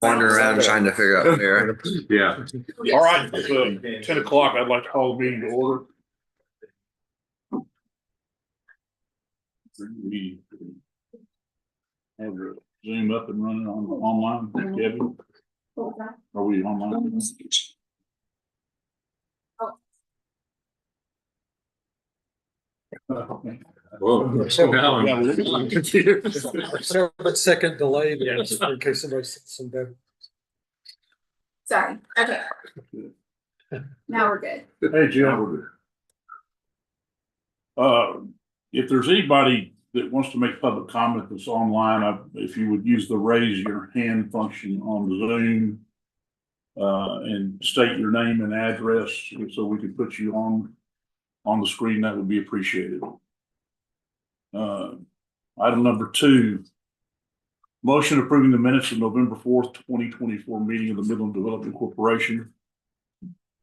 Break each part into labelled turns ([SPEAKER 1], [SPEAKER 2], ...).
[SPEAKER 1] Wandering around trying to figure out where.
[SPEAKER 2] Yeah. All right, it's 10 o'clock. I'd like to call the meeting to order. We have the Zoom up and running on online. Kevin, are we online? Whoa.
[SPEAKER 3] Second delay, in case somebody says some better.
[SPEAKER 4] Sorry. Okay. Now we're good.
[SPEAKER 2] Hey, Jim. If there's anybody that wants to make public comment that's online, if you would use the raise your hand function on the Zoom, and state your name and address so we can put you on the screen, that would be appreciated. Item number 2, motion approving the minutes of November 4th, 2024 meeting of the Midland Development Corporation.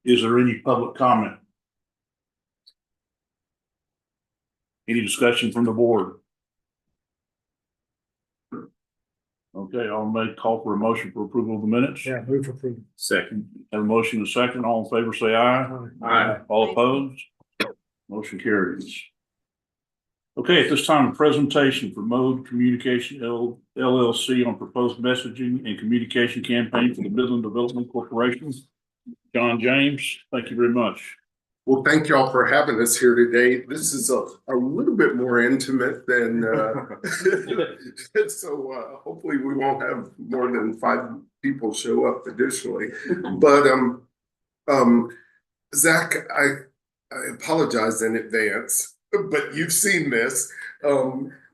[SPEAKER 2] Is there any public comment? Any discussion from the board? Okay, I'll call for a motion for approval of the minutes.
[SPEAKER 3] Yeah, move for approval.
[SPEAKER 2] Second. Have a motion and a second. All in favor, say aye.
[SPEAKER 3] Aye.
[SPEAKER 2] All opposed? Motion carries. Okay, at this time, a presentation for Mode Communication LLC on proposed messaging and communication campaign for the Midland Development Corporation. John James, thank you very much.
[SPEAKER 5] Well, thank y'all for having us here today. This is a little bit more intimate than, so hopefully we won't have more than 5 people show up additionally. But Zach, I apologize in advance, but you've seen this.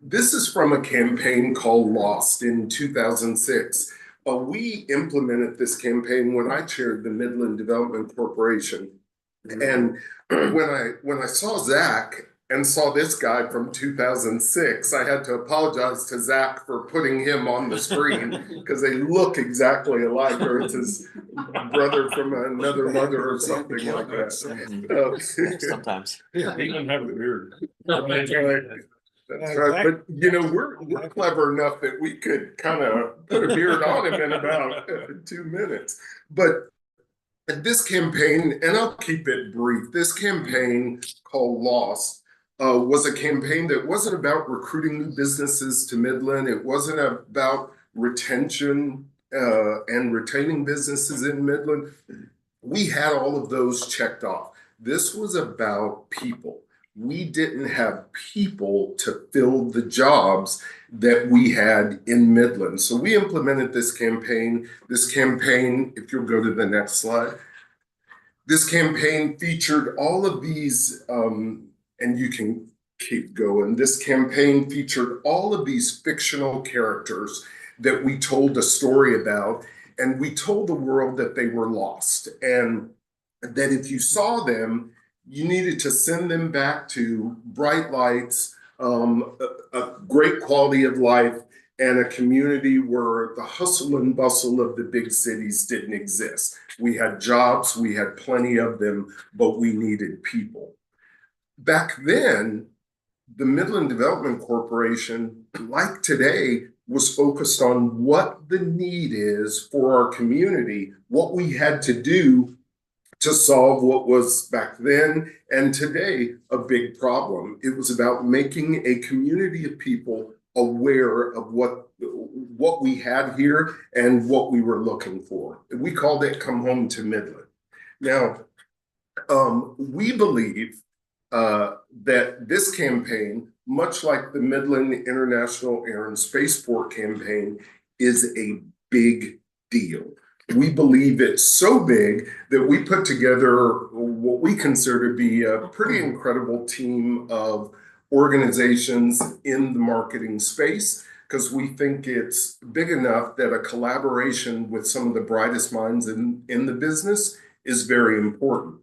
[SPEAKER 5] This is from a campaign called Lost in 2006. We implemented this campaign when I chaired the Midland Development Corporation. And when I saw Zach and saw this guy from 2006, I had to apologize to Zach for putting him on the screen because they look exactly alike, or it's his brother from another mother or something like that.
[SPEAKER 1] Sometimes.
[SPEAKER 2] He doesn't have a beard.
[SPEAKER 5] That's right. But you know, we're clever enough that we could kind of put a beard on him in about 2 minutes. But this campaign, and I'll keep it brief, this campaign called Lost was a campaign that wasn't about recruiting new businesses to Midland. It wasn't about retention and retaining businesses in Midland. We had all of those checked off. This was about people. We didn't have people to fill the jobs that we had in Midland. So we implemented this campaign. This campaign, if you'll go to the next slide, this campaign featured all of these, and you can keep going. This campaign featured all of these fictional characters that we told a story about, and we told the world that they were lost, and that if you saw them, you needed to send them back to bright lights, a great quality of life, and a community where the hustle and bustle of the big cities didn't exist. We had jobs, we had plenty of them, but we needed people. Back then, the Midland Development Corporation, like today, was focused on what the need is for our community, what we had to do to solve what was back then and today a big problem. It was about making a community of people aware of what we had here and what we were looking for. We called it Come Home to Midland. Now, we believe that this campaign, much like the Midland International Air and Spaceport campaign, is a big deal. We believe it's so big that we put together what we consider to be a pretty incredible team of organizations in the marketing space, because we think it's big enough that a collaboration with some of the brightest minds in the business is very important.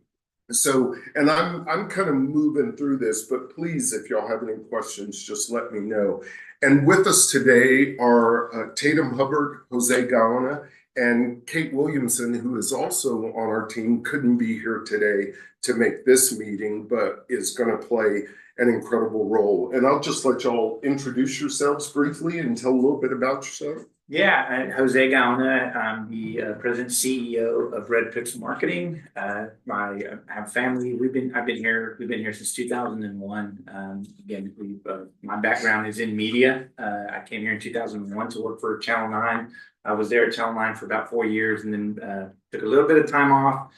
[SPEAKER 5] So, and I'm kind of moving through this, but please, if y'all have any questions, just let me know. And with us today are Tatum Hubbard, Jose Gaona, and Kate Williamson, who is also on our team, couldn't be here today to make this meeting, but is going to play an incredible role. And I'll just let y'all introduce yourselves briefly and tell a little bit about yourself.
[SPEAKER 6] Yeah, I'm Jose Gaona. I'm the president CEO of Red Pixel Marketing. I have family. We've been here since 2001. Again, my background is in media. I came here in 2001 to work for Channel 9. I was there at Channel 9 for about 4 years, and then took a little bit of time off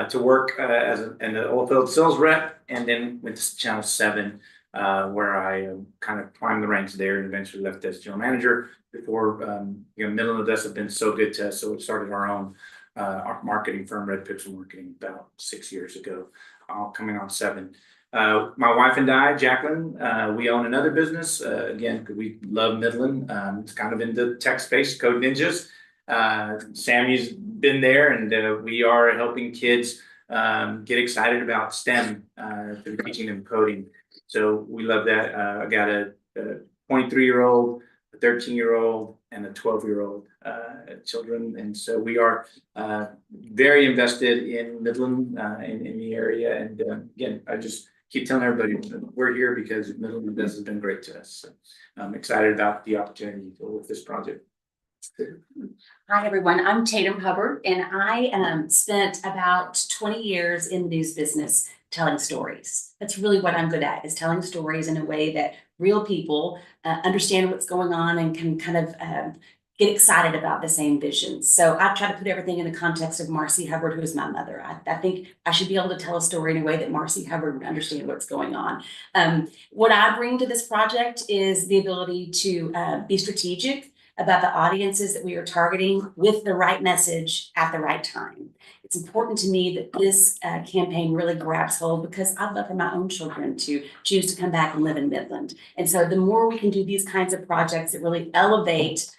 [SPEAKER 6] to work as an oil field sales rep, and then went to Channel 7, where I kind of climbed the ranks there and eventually left as general manager before, Midland and Odessa have been so good to us. So we started our marketing firm, Red Pixel Marketing, about 6 years ago, coming on 7. My wife and I, Jacqueline, we own another business. Again, we love Midland. It's kind of in the tech space, Code Ninjas. Sammy's been there, and we are helping kids get excited about STEM through teaching them coding. So we love that. I got a 23-year-old, a 13-year-old, and a 12-year-old children. And so we are very invested in Midland, in the area. And again, I just keep telling everybody we're here because Midland has been great to us. So I'm excited about the opportunity with this project.
[SPEAKER 7] Hi, everyone. I'm Tatum Hubbard, and I spent about 20 years in the news business telling stories. That's really what I'm good at, is telling stories in a way that real people understand what's going on and can kind of get excited about the same vision. So I try to put everything in the context of Marcy Hubbard, who is my mother. I think I should be able to tell a story in a way that Marcy Hubbard would understand what's going on. What I bring to this project is the ability to be strategic about the audiences that we are targeting with the right message at the right time. It's important to me that this campaign really grabs hold, because I'd love for my own children to choose to come back and live in Midland. And so the more we can do these kinds of projects that really elevate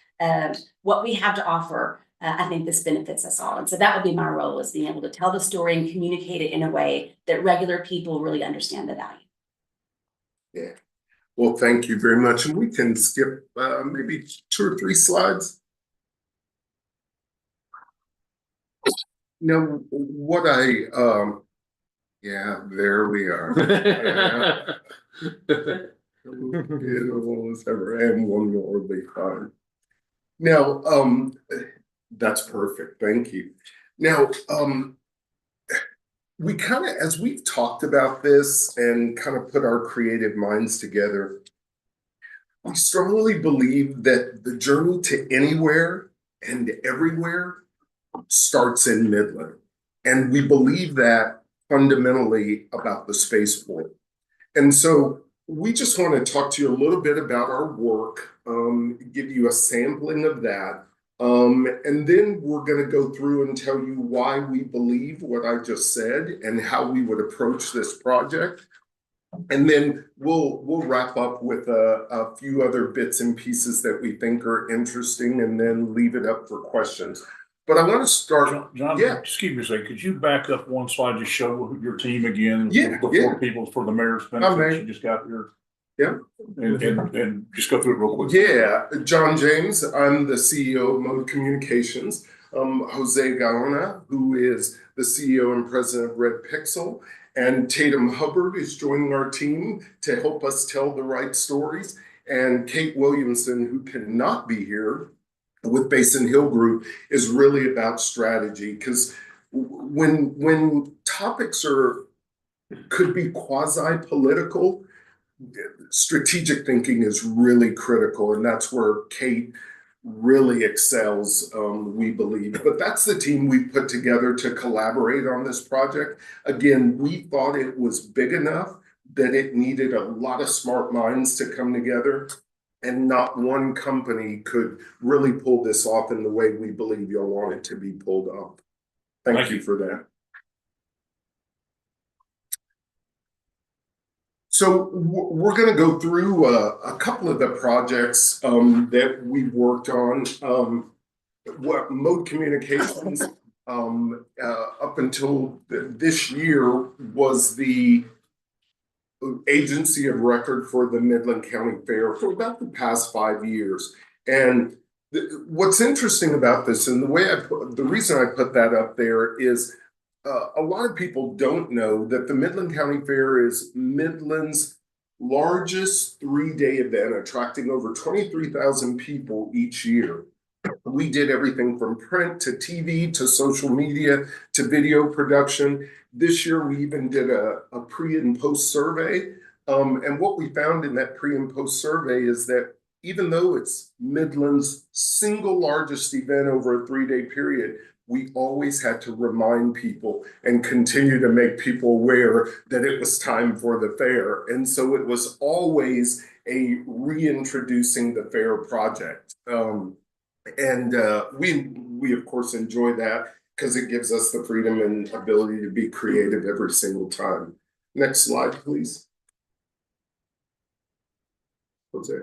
[SPEAKER 7] what we have to offer, I think this benefits us all. And so that would be my role, is being able to tell the story and communicate it in a way that regular people really understand the value.
[SPEAKER 5] Yeah. Well, thank you very much. And we can skip maybe 2 or 3 slides. Now, what yeah, there we are. Beautiful as ever, and one more will be fine. Now, that's perfect. Thank you. Now, we kind of, as we've talked about this and kind of put our creative minds together, we strongly believe that the journey to anywhere and everywhere starts in Midland. And we believe that fundamentally about the spaceport. And so we just want to talk to you a little bit about our work, give you a sampling of that. And then we're going to go through and tell you why we believe what I just said and how we would approach this project. And then we'll wrap up with a few other bits and pieces that we think are interesting, and then leave it up for questions. But I want to start.
[SPEAKER 2] John,
[SPEAKER 5] yeah.
[SPEAKER 2] Excuse me a second. Could you back up one slide to show your team again?
[SPEAKER 5] Yeah,
[SPEAKER 2] before people, for the mayor's benefit, you just got here.
[SPEAKER 5] Yeah.
[SPEAKER 2] And just go through it real quick.
[SPEAKER 5] Yeah, John James, I'm the CEO of Mode Communications. Jose Gaona, who is the CEO and president of Red Pixel, and Tatum Hubbard is joining our team to help us tell the right stories. And Kate Williamson, who cannot be here with Basin Hill Group, is really about strategy. Because when topics could be quasi-political, strategic thinking is really critical, and that's where Kate really excels, we believe. But that's the team we put together to collaborate on this project. Again, we thought it was big enough that it needed a lot of smart minds to come together, and not one company could really pull this off in the way we believe you'll want it to be pulled off. Thank you for that. So we're going to go through a couple of the projects that we worked on. What Mode Communications up until this year was the agency of record for the Midland County Fair for about the past 5 years. And what's interesting about this, and the reason I put that up there is, a lot of people don't know that the Midland County Fair is Midland's largest 3-day event attracting over 23,000 people each year. We did everything from print to TV to social media to video production. This year, we even did a pre and post survey. And what we found in that pre and post survey is that even though it's Midland's single largest event over a 3-day period, we always had to remind people and continue to make people aware that it was time for the fair. And so it was always a reintroducing the fair project. We of course enjoy that because it gives us the freedom and ability to be creative every single time. Next slide, please. Jose.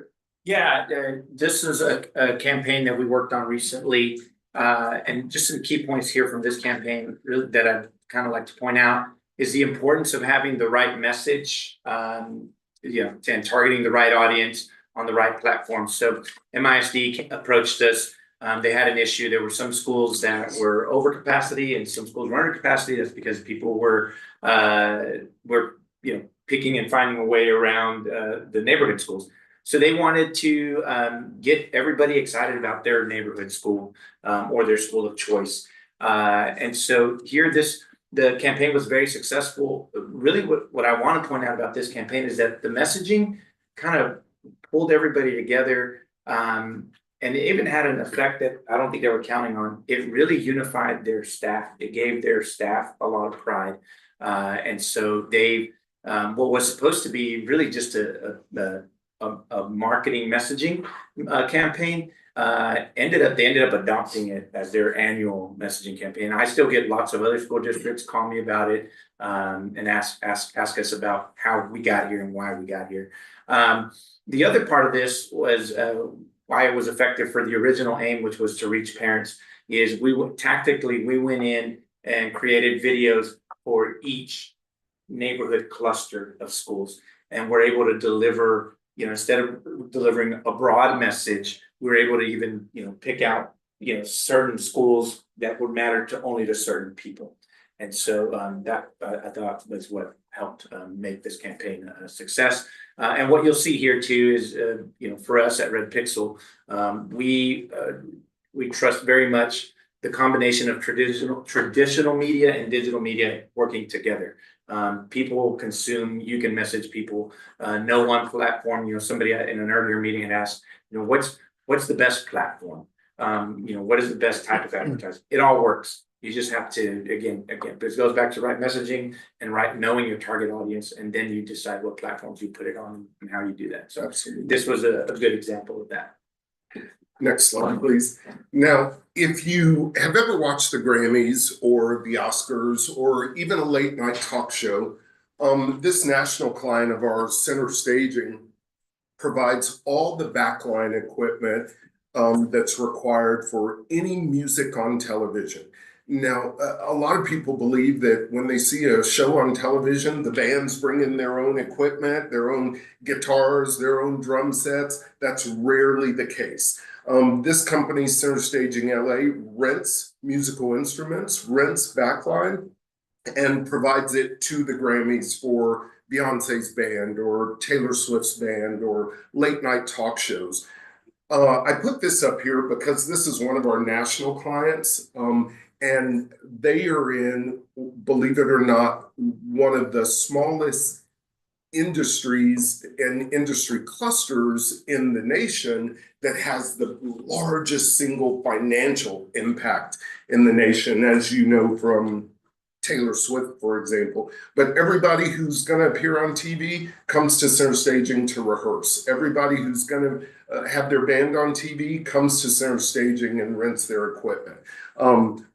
[SPEAKER 6] Yeah, this is a campaign that we worked on recently. And just some key points here from this campaign really that I'd kind of like to point out is the importance of having the right message, and targeting the right audience on the right platform. So MISD approached us. They had an issue. There were some schools that were over capacity and some schools were under capacity. That's because people were picking and finding a way around the neighborhood schools. So they wanted to get everybody excited about their neighborhood school or their school of choice. And so here, the campaign was very successful. Really, what I want to point out about this campaign is that the messaging kind of pulled everybody together. And it even had an effect that I don't think they were counting on. It really unified their staff. It gave their staff a lot of pride. And so they, what was supposed to be really just a marketing messaging campaign, they ended up adopting it as their annual messaging campaign. I still get lots of other school districts call me about it and ask us about how we got here and why we got here. The other part of this was why it was effective for the original aim, which was to reach parents, is we went in and created videos for each neighborhood cluster of schools, and we're able to deliver, instead of delivering a broad message, we were able to even, pick out, certain schools that would matter to only to certain people. And so that I thought was what helped make this campaign a success. And what you'll see here too is, for us at Red Pixel, we trust very much the combination of traditional media and digital media working together. People consume, you can message people, no one platform. Somebody in an earlier meeting had asked, what's the best platform? What is the best type of advertising? It all works. You just have to, again, this goes back to right messaging and knowing your target audience, and then you decide what platforms you put it on and how you do that. So absolutely, this was a good example of that.
[SPEAKER 5] Next slide, please. Now, if you have ever watched the Grammys or the Oscars or even a late night talk show, this national client of ours, Center Staging, provides all the backline equipment that's required for any music on television. Now, a lot of people believe that when they see a show on television, the bands bring in their own equipment, their own guitars, their own drum sets. That's rarely the case. This company, Center Staging LA, rents musical instruments, rents backline, and provides it to the Grammys for Beyonce's band or Taylor Swift's band or late night talk shows. I put this up here because this is one of our national clients. And they are in, believe it or not, one of the smallest industries and industry clusters in the nation that has the largest single financial impact in the nation, as you know from Taylor Swift, for example. But everybody who's going to appear on TV comes to Center Staging to rehearse. Everybody who's going to have their band on TV comes to Center Staging and rents their equipment.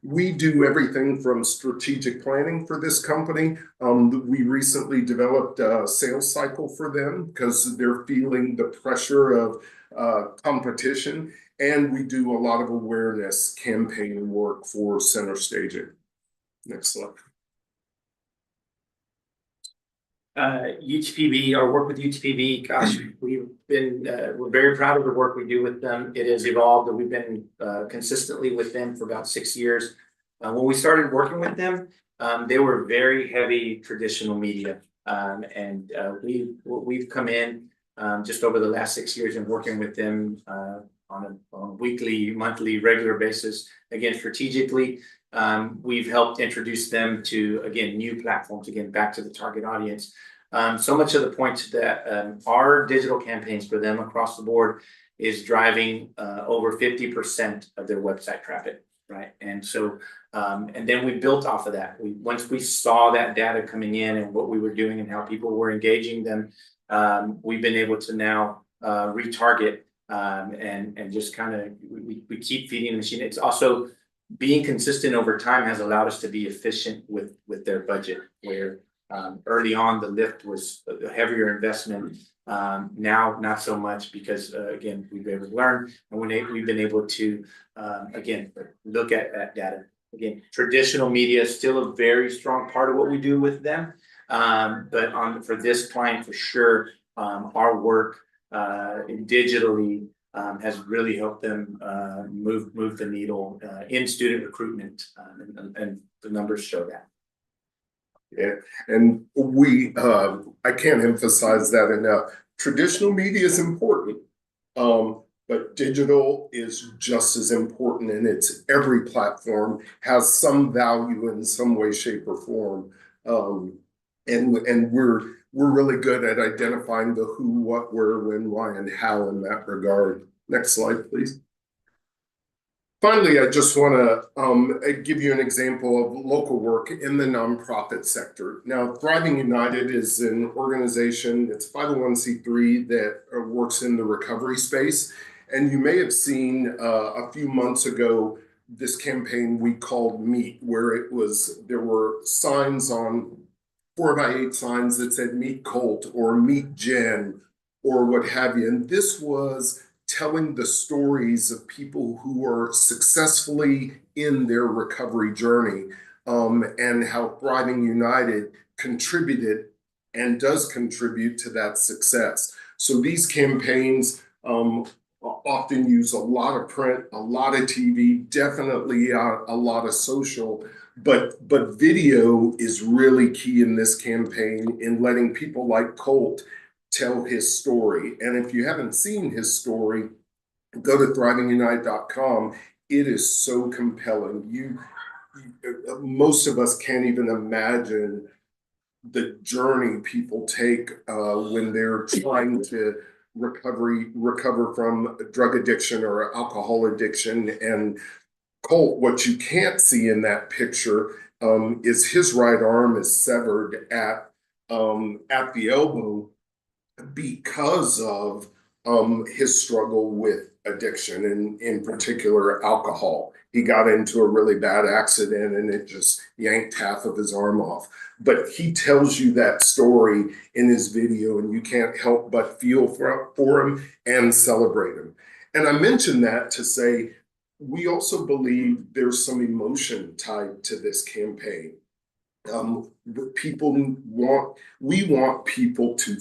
[SPEAKER 5] We do everything from strategic planning for this company. We recently developed a sales cycle for them because they're feeling the pressure of competition. And we do a lot of awareness campaign work for Center Staging. Next slide.
[SPEAKER 6] UTPB, our work with UTPB, gosh, we're very proud of the work we do with them. It has evolved, and we've been consistently with them for about 6 years. When we started working with them, they were very heavy traditional media. We've come in just over the last 6 years and working with them on a weekly, monthly, regular basis. Again, strategically, we've helped introduce them to, again, new platforms, again, back to the target audience. So much of the point that our digital campaigns for them across the board is driving over 50% of their website traffic, right? And so, and then we built off of that. Once we saw that data coming in and what we were doing and how people were engaging them, we've been able to now retarget and just kind of, we keep feeding the machine. It's also being consistent over time has allowed us to be efficient with their budget, where early on the lift was a heavier investment. Now not so much, because again, we've been able to learn, and we've been able to again look at that data. Again, traditional media is still a very strong part of what we do with them, but for this client for sure, our work digitally has really helped them move the needle in student recruitment, and the numbers show that.
[SPEAKER 5] Yeah, and I can't emphasize that enough. Traditional media is important, but digital is just as important, and it's every platform has some value in some way, shape, or form. And we're really good at identifying the who, what, where, when, why, and how in that regard. Next slide, please. Finally, I just want to give you an example of local work in the nonprofit sector. Now, Thriving United is an organization, it's 501c3 that works in the recovery space. And you may have seen a few months ago this campaign we called Meet, where there were signs on 4x8 signs that said Meet Colt or Meet Jen or what have you. And this was telling the stories of people who are successfully in their recovery journey, and how Thriving United contributed and does contribute to that success. So these campaigns often use a lot of print, a lot of TV, definitely a lot of social, but video is really key in this campaign in letting people like Colt tell his story. And if you haven't seen his story, go to thrivingunited.com. It is so compelling. Most of us can't even imagine the journey people take when they're trying to recover from drug addiction or alcohol addiction. And Colt, what you can't see in that picture is his right arm is severed at the elbow because of his struggle with addiction, and in particular alcohol. He got into a really bad accident and it just yanked half of his arm off. But he tells you that story in his video, and you can't help but feel for him and celebrate him. And I mention that to say, we also believe there's some emotion tied to this campaign. We want people to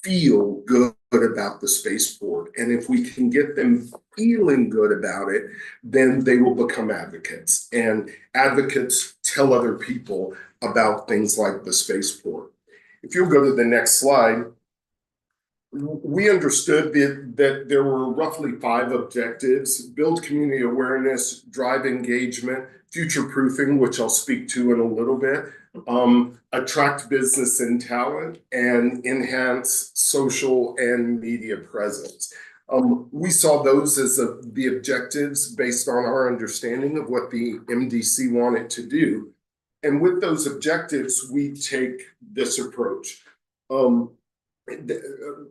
[SPEAKER 5] feel good about the spaceport. And if we can get them feeling good about it, then they will become advocates. And advocates tell other people about things like the spaceport. If you'll go to the next slide, we understood that there were roughly 5 objectives: build community awareness, drive engagement, future-proofing, which I'll speak to in a little bit, attract business and talent, and enhance social and media presence. We saw those as the objectives based on our understanding of what the MDC wanted to do. And with those objectives, we take this approach.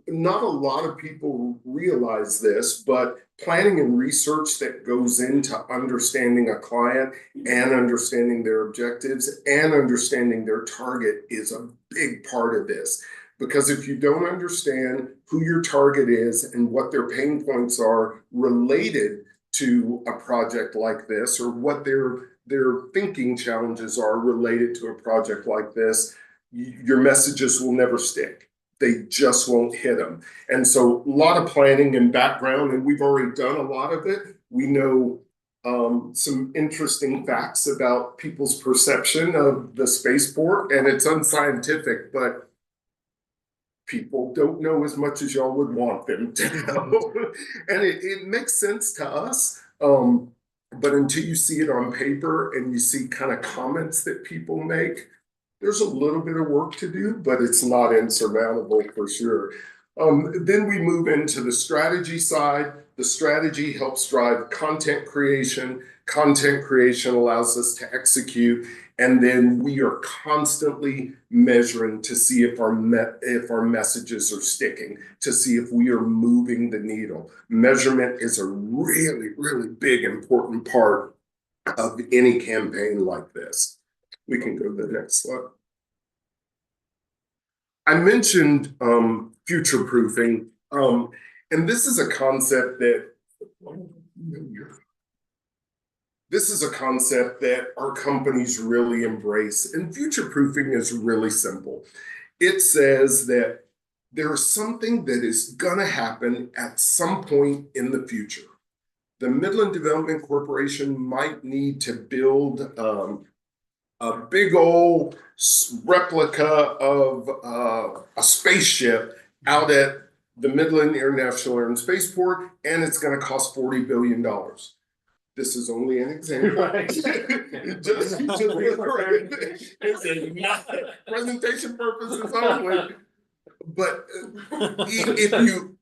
[SPEAKER 5] Not a lot of people realize this, but planning and research that goes into understanding a client and understanding their objectives and understanding their target is a big part of this. Because if you don't understand who your target is and what their pain points are related to a project like this, or what their thinking challenges are related to a project like this, your messages will never stick. They just won't hit them. And so a lot of planning and background, and we've already done a lot of it. We know some interesting facts about people's perception of the spaceport, and it's unscientific, but people don't know as much as y'all would want them to know. And it makes sense to us. But until you see it on paper and you see kind of comments that people make, there's a little bit of work to do, but it's not insurmountable for sure. Then we move into the strategy side. The strategy helps drive content creation. Content creation allows us to execute. And then we are constantly measuring to see if our messages are sticking, to see if we are moving the needle. Measurement is a really, really big, important part of any campaign like this. We can go to the next slide. I mentioned future proofing, and this is a concept that our companies really embrace. And future proofing is really simple. It says that there is something that is going to happen at some point in the future. The Midland Development Corporation might need to build a big old replica of a spaceship out at the Midland International Air and Spaceport, and it's going to cost $40 billion. This is only an example. just presentation purposes only. But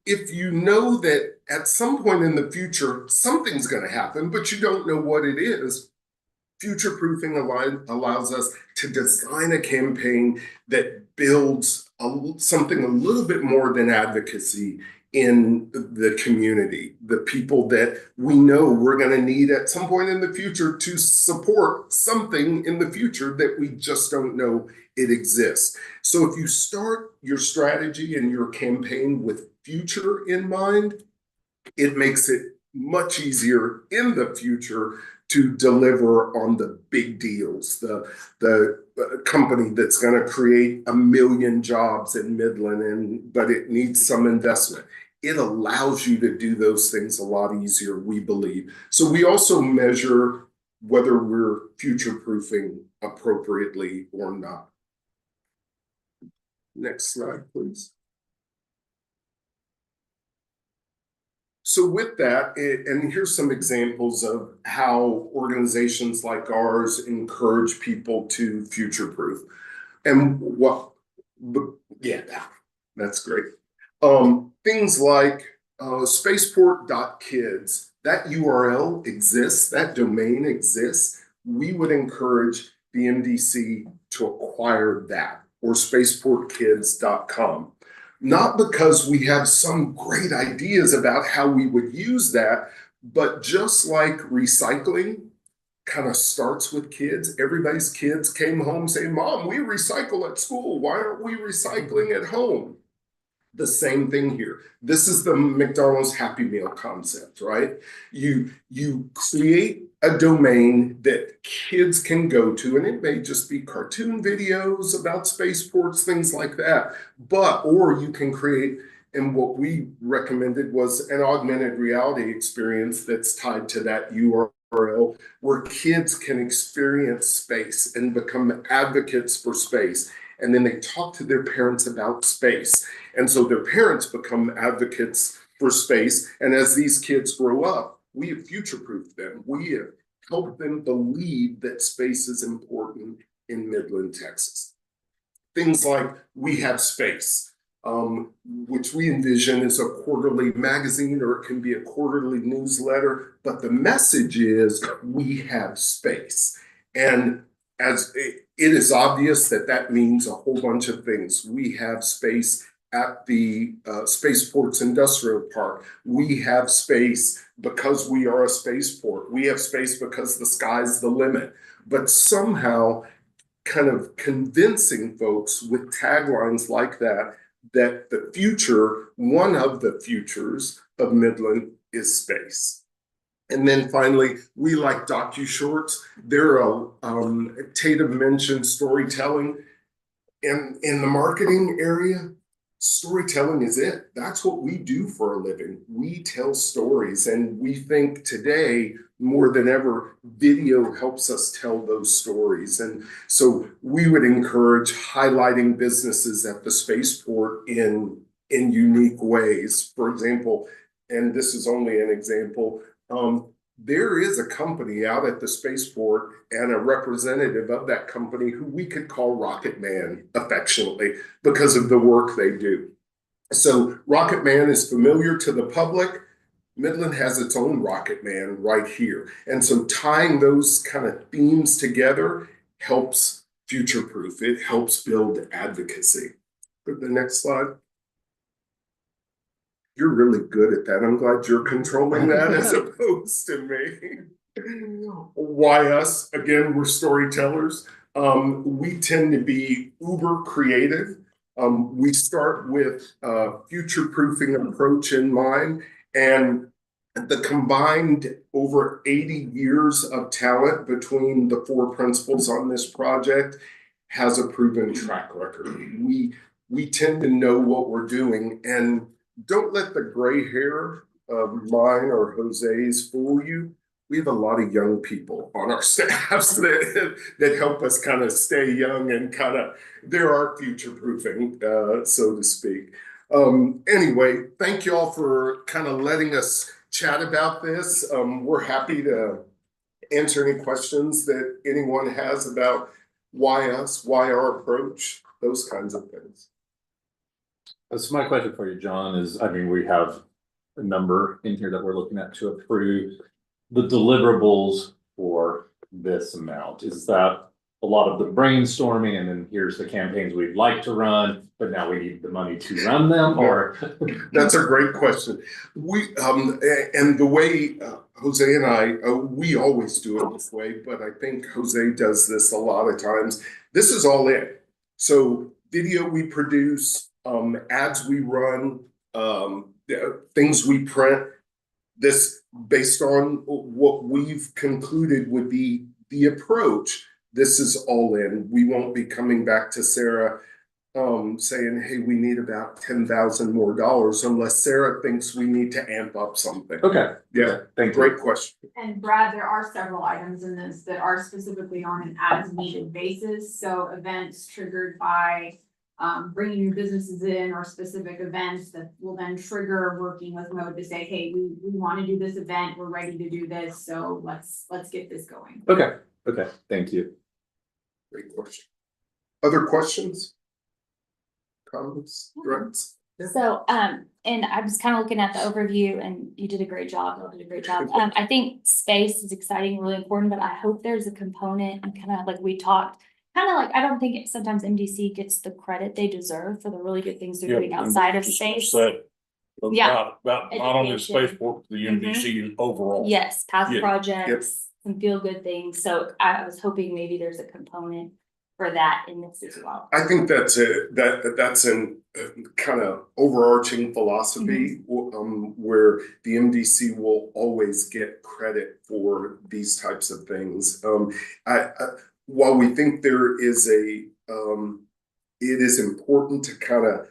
[SPEAKER 5] if you know that at some point in the future something's going to happen, but you don't know what it is, future proofing allows us to design a campaign that builds something a little bit more than advocacy in the community, the people that we know we're going to need at some point in the future to support something in the future that we just don't know it exists. So if you start your strategy and your campaign with future in mind, it makes it much easier in the future to deliver on the big deals, the company that's going to create 1 million jobs in Midland, but it needs some investment. It allows you to do those things a lot easier, we believe. So we also measure whether we're future-proofing appropriately or not. Next slide, please. So with that, and here's some examples of how organizations like ours encourage people to future-proof. And that's great. Things like spaceport.kids, that URL exists, that domain exists. We would encourage the MDC to acquire that, or spaceportkids.com. Not because we have some great ideas about how we would use that, but just like recycling kind of starts with kids. Everybody's kids came home saying, "Mom, we recycle at school. Why aren't we recycling at home?" The same thing here. This is the McDonald's Happy Meal concept, right? You create a domain that kids can go to, and it may just be cartoon videos about spaceports, things like that. Or you can create, and what we recommended was an augmented reality experience that's tied to that URL, where kids can experience space and become advocates for space. And then they talk to their parents about space. And so their parents become advocates for space. And as these kids grow up, we have future-proofed them. We have helped them believe that space is important in Midland, Texas. Things like We Have Space, which we envision as a quarterly magazine, or it can be a quarterly newsletter. But the message is we have space. And as it is obvious that means a whole bunch of things. We have space at the Spaceports Industrial Park. We have space because we are a spaceport. We have space because the sky's the limit. But somehow kind of convincing folks with taglines like that the future, one of the futures of Midland is space. And then finally, we like docu-shorts. Tatum mentioned storytelling. In the marketing area, storytelling is it. That's what we do for a living. We tell stories, and we think today more than ever, video helps us tell those stories. And so we would encourage highlighting businesses at the spaceport in unique ways. For example, and this is only an example, there is a company out at the spaceport and a representative of that company who we could call Rocket Man affectionately because of the work they do. So Rocket Man is familiar to the public. Midland has its own Rocket Man right here. And so tying those kind of themes together helps future-proof. It helps build advocacy. Go to the next slide. You're really good at that. I'm glad you're controlling that as opposed to me. Why us? Again, we're storytellers. We tend to be uber creative. We start with a future-proofing approach in mind, and the combined over 80 years of talent between the four principals on this project has a proven track record. We tend to know what we're doing, and don't let the gray hair of mine or Jose's fool you. We have a lot of young people on our staffs that help us kind of stay young and kind of, they're our future proofing, so to speak. Anyway, thank you all for kind of letting us chat about this. We're happy to answer any questions that anyone has about why us, why our approach, those kinds of things.
[SPEAKER 8] So my question for you, John, is, I mean, we have a number in here that we're looking at to approve the deliverables for this amount. Is that a lot of the brainstorming and then here's the campaigns we'd like to run, but now we need the money to run them, or?
[SPEAKER 5] That's a great question. We, and the way Jose and I, we always do it this way, but I think Jose does this a lot of times. This is all in. So video we produce, ads we run, things we print, this based on what we've concluded would be the approach. This is all in. We won't be coming back to Sarah saying, hey, we need about $10,000 more unless Sarah thinks we need to amp up something.
[SPEAKER 8] Okay.
[SPEAKER 5] Yeah,
[SPEAKER 8] Thank you.
[SPEAKER 5] great question.
[SPEAKER 4] And Brad, there are several items in this that are specifically on an as needed basis. So events triggered by bringing new businesses in or specific events that will then trigger working with Mode to say, hey, we want to do this event. We're ready to do this. So let's get this going.
[SPEAKER 8] Okay. Okay. Thank you.
[SPEAKER 5] Great question. Other questions? Comments? Threats?
[SPEAKER 9] So, and I was kind of looking at the overview and you did a great job. You did a great job. I think space is exciting, really important, but I hope there's a component and kind of like we talked, kind of like, I don't think sometimes MDC gets the credit they deserve for the really good things they're doing outside of space. Yeah.
[SPEAKER 2] About not only the
[SPEAKER 9] Education.
[SPEAKER 2] spaceport, the MDC overall.
[SPEAKER 9] Yes, past
[SPEAKER 2] Yeah.
[SPEAKER 9] projects, some feel good things. So I was hoping maybe there's a component for that in this as well.
[SPEAKER 5] I think that's an kind of overarching philosophy where the MDC will always get credit for these types of things. While we think there is it is important to kind of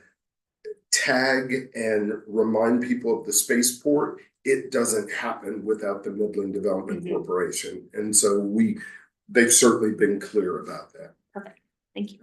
[SPEAKER 5] tag and remind people of the spaceport, it doesn't happen without the Midland Development Corporation. And so they've certainly been clear about that.
[SPEAKER 9] Perfect. Thank you.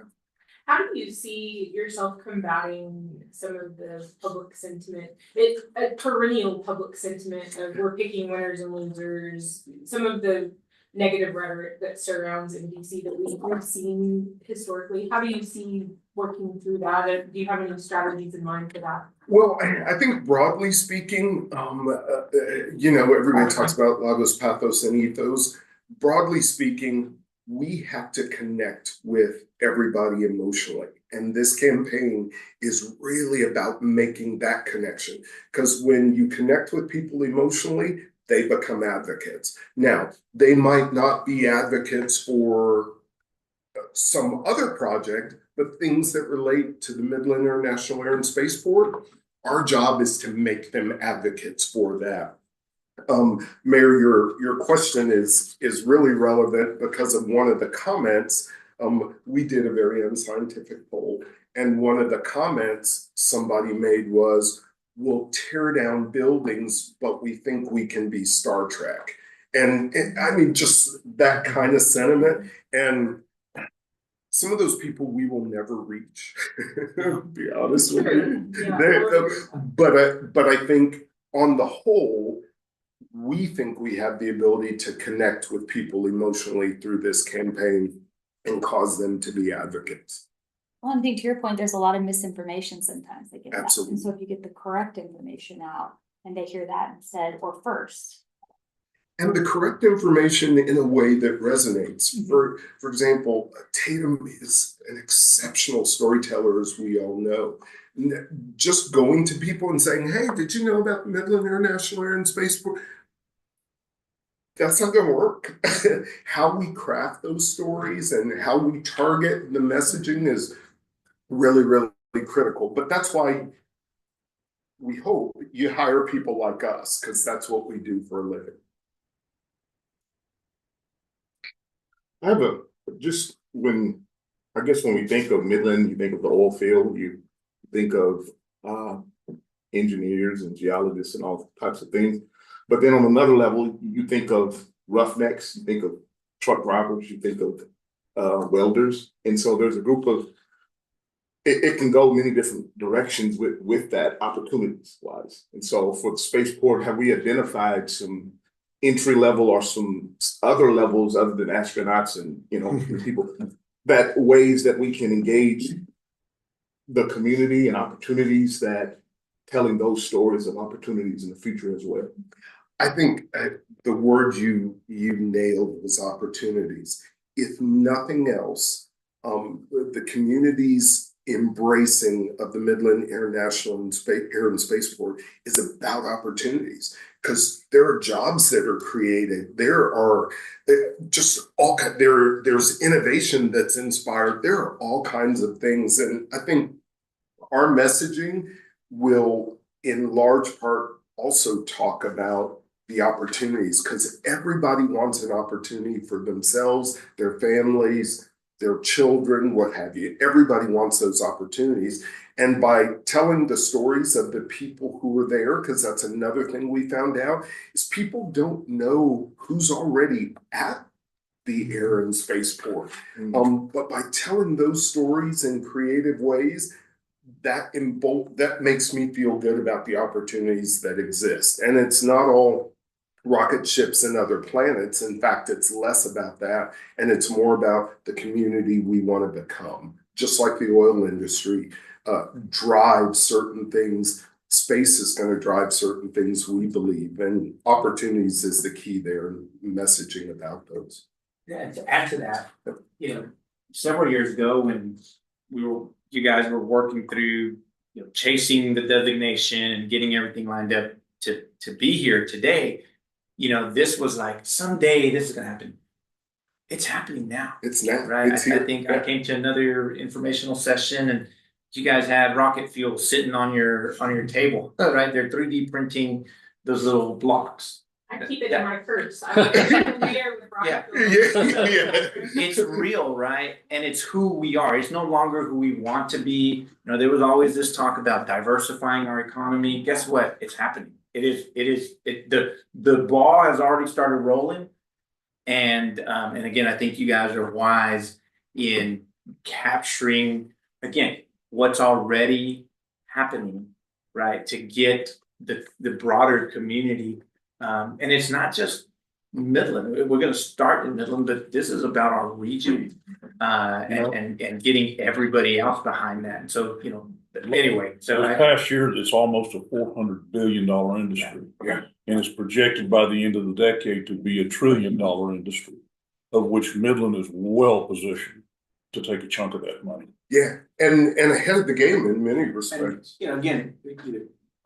[SPEAKER 10] How do you see yourself combating some of the public sentiment? It's a perennial public sentiment of we're picking winners and losers, some of the negative rhetoric that surrounds MDC that we've seen historically. How do you see working through that? Do you have any strategies in mind for that?
[SPEAKER 5] Well, I think broadly speaking, everybody talks about logos, pathos, and ethos. Broadly speaking, we have to connect with everybody emotionally. And this campaign is really about making that connection. Because when you connect with people emotionally, they become advocates. Now, they might not be advocates for some other project, but things that relate to the Midland International Air and Spaceport, our job is to make them advocates for that. Mayor, your question is really relevant because of one of the comments. We did a very unscientific poll, and one of the comments somebody made was, we'll tear down buildings, but we think we can be Star Trek. I mean, just that kind of sentiment. And some of those people we will never reach, to be honest with you.
[SPEAKER 10] Yeah.
[SPEAKER 5] But I think on the whole, we think we have the ability to connect with people emotionally through this campaign and cause them to be advocates.
[SPEAKER 9] Well, I think to your point, there's a lot of misinformation sometimes that gets out.
[SPEAKER 5] Absolutely.
[SPEAKER 9] And so if you get the correct information out and they hear that instead or first.
[SPEAKER 5] And the correct information in a way that resonates. For example, Tatum is an exceptional storyteller, as we all know. Just going to people and saying, hey, did you know about the Midland International Air and Spaceport? That's not going to work. How we craft those stories and how we target the messaging is really, really critical. But that's why we hope you hire people like us, because that's what we do for a living. I have just when we think of Midland, you think of the oil field, you think of engineers and geologists and all types of things. But then on another level, you think of roughnecks, you think of truck drivers, you think of welders. And so there's a group of, it can go many different directions with that opportunities wise. And so for the spaceport, have we identified some entry level or some other levels other than astronauts and, people, that ways that we can engage the community and opportunities that telling those stories of opportunities in the future as well? I think the word you nailed was opportunities. If nothing else, the community's embracing of the Midland International Air and Spaceport is about opportunities, because there are jobs that are created. There are there's innovation that's inspired. There are all kinds of things. And I think our messaging will in large part also talk about the opportunities, because everybody wants an opportunity for themselves, their families, their children, what have you. Everybody wants those opportunities. And by telling the stories of the people who were there, because that's another thing we found out, is people don't know who's already at the air and spaceport. But by telling those stories in creative ways, that makes me feel good about the opportunities that exist. And it's not all rocket ships and other planets. In fact, it's less about that, and it's more about the community we want to become. Just like the oil industry drives certain things, space is going to drive certain things, we believe, and opportunities is the key there, messaging about those.
[SPEAKER 6] Yeah, and to add to that, several years ago when you guys were working through, chasing the designation and getting everything lined up to be here today, this was like, someday this is gonna happen. It's happening now.
[SPEAKER 5] It's now,
[SPEAKER 6] right?
[SPEAKER 5] It's
[SPEAKER 6] I
[SPEAKER 5] here.
[SPEAKER 6] think I came to another informational session and you guys had rocket fuel sitting on your table, right? They're 3D printing those little blocks.
[SPEAKER 10] I keep it in my purse. I'm there with rocket fuel.
[SPEAKER 6] It's real, right? And it's who we are. It's no longer who we want to be. There was always this talk about diversifying our economy. Guess what? It's happening. The ball has already started rolling. And again, I think you guys are wise in capturing, again, what's already happening, right? To get the broader community. And it's not just Midland. We're going to start in Midland, but this is about our region and getting everybody else behind that. And so, anyway, so
[SPEAKER 2] this past year, it's almost a $400 billion industry.
[SPEAKER 5] Yeah.
[SPEAKER 2] And it's projected by the end of the decade to be $1 trillion industry, of which Midland is well positioned to take a chunk of that money.
[SPEAKER 5] Yeah, and ahead of the game in many respects.
[SPEAKER 6] And, again,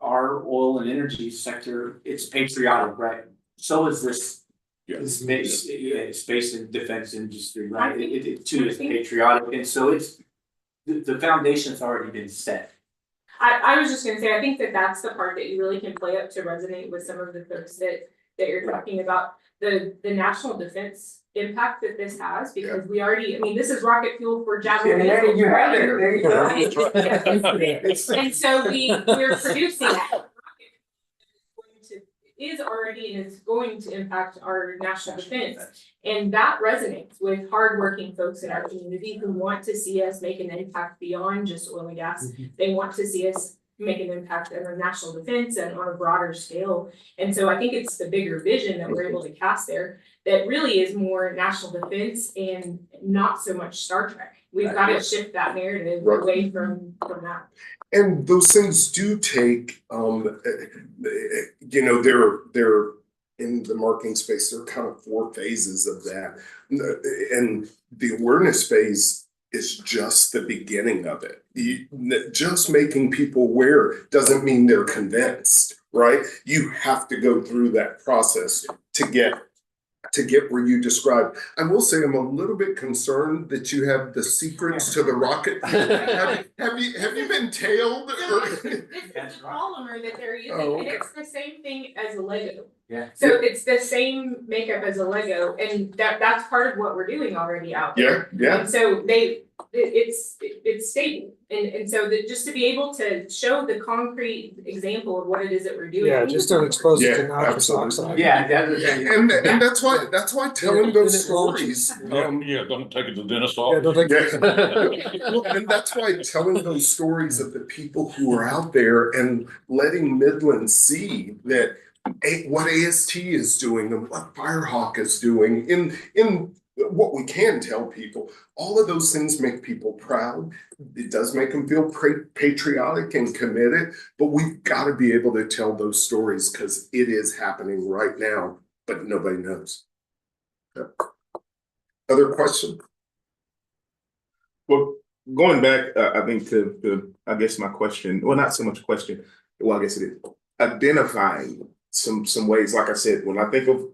[SPEAKER 6] our oil and energy sector, it's patriotic, right? So is this.
[SPEAKER 2] Yeah.
[SPEAKER 6] This space and defense industry, right? It too is patriotic, and so it's the foundation's already been set.
[SPEAKER 10] I was just gonna say, I think that's the part that you really can play up to resonate with some of the folks that you're talking about, the national defense impact that this has, because we already, this is rocket fuel for Javelin.
[SPEAKER 6] Yeah, you have it. There you go.
[SPEAKER 10] And so we're producing that. is already and is going to impact our national defense. And that resonates with hardworking folks in our community who want to see us make an impact beyond just oil and gas. They want to see us make an impact on our national defense and on a broader scale. And so I think it's the bigger vision that we're able to cast there that really is more national defense and not so much Star Trek. We've got to shift that narrative away from that.
[SPEAKER 5] And those things do take, you know, they're in the marketing space, there are kind of 4 phases of that. And the awareness phase is just the beginning of it. Just making people aware doesn't mean they're convinced, right? You have to go through that process to get where you described. I will say I'm a little bit concerned that you have the secrets to the rocket. Have you been tailed?
[SPEAKER 10] It's a polymer that they're using, and it's the same thing as a Lego.
[SPEAKER 6] Yeah.
[SPEAKER 10] So it's the same makeup as a Lego, and that's part of what we're doing already out there.
[SPEAKER 5] Yeah.
[SPEAKER 10] And so it's stable, and so just to be able to show the concrete example of what it is that we're doing.
[SPEAKER 3] Yeah, just don't expose it to
[SPEAKER 5] Yeah,
[SPEAKER 3] nitrous
[SPEAKER 5] absolutely.
[SPEAKER 3] oxide.
[SPEAKER 6] Yeah,
[SPEAKER 5] And that's why telling those stories.
[SPEAKER 2] Don't take it to the dentist
[SPEAKER 3] Yeah,
[SPEAKER 2] office.
[SPEAKER 3] don't take.
[SPEAKER 5] Well, and that's why telling those stories of the people who are out there and letting Midland see that what AST is doing and what Firehawk is doing in what we can tell people, all of those things make people proud. It does make them feel patriotic and committed, but we've got to be able to tell those stories because it is happening right now, but nobody knows. Other question?
[SPEAKER 11] Well, going back, I think to I guess my question, well, not so much a question, well, I guess it is identifying some ways. Like I said, when I think of